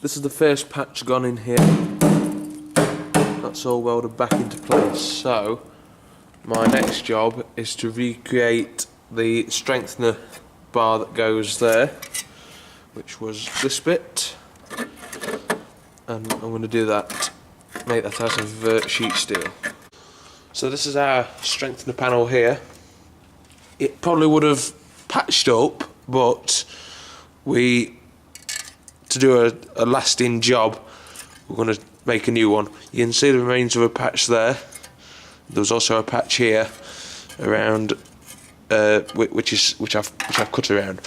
This is the first patch gone in here. That's all welded back into place. So my next job is to recreate the strengthener bar that goes there, which was this bit, and I'm going to do that, make that out of sheet steel. So this is our strengthener panel here. It probably would have patched up, but to do a lasting job, we're going to make a new one. You can see the remains of a patch there. There's also a patch here around, which I've cut around.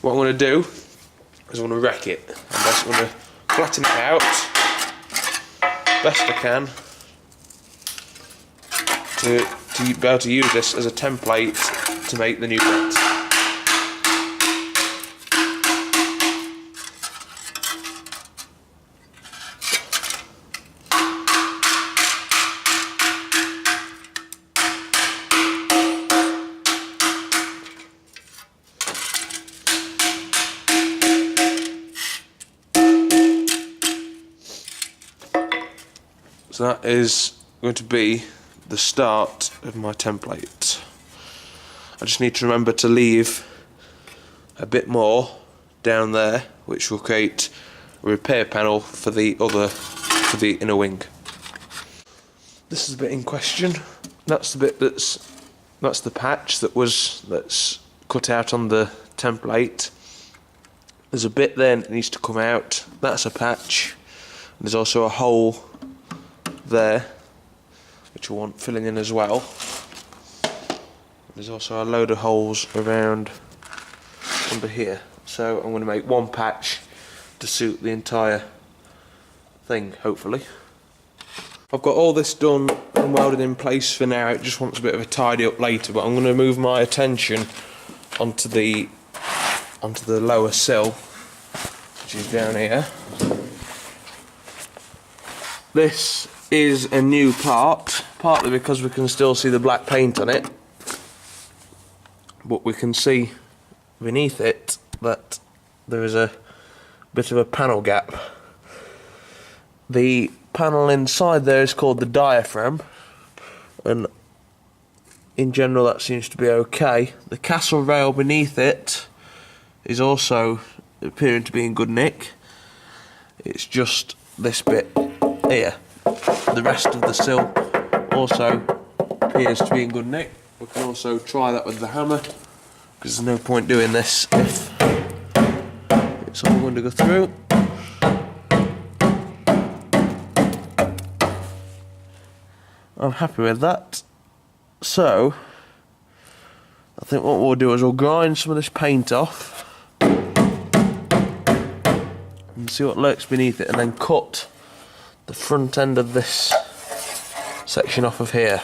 What I'm going to do is I'm going to wreck it. I'm going to flatten it out best I can to be able to use this as a template to make the new bits. So that is going to be the start of my template. I just need to remember to leave a bit more down there, which will create a repair panel for the inner wing. This is the bit in question. That's the bit that's the patch that's cut out on the template. There's a bit there that needs to come out. That's a patch. There's also a hole there, which I want filling in as well. There's also a load of holes around under here, so I'm going to make one patch to suit the entire thing, hopefully. I've got all this done and welded in place for now. It just wants a bit of a tidy up later, but I'm going to move my attention onto the lower sill, which is down here. This is a new part, partly because we can still see the black paint on it, but we can see beneath it that there is a bit of a panel gap. The panel inside there is called the diaphragm, and in general that seems to be okay. The castle rail beneath it is also appearing to be in good nick. It's just this bit here. The rest of the sill also appears to be in good nick. We can also try that with the hammer, because there's no point doing this if it's all going to go through. I'm happy with that. So I think what we'll do is we'll grind some of this paint off and see what lurks beneath it, and then cut the front end of this section off of here.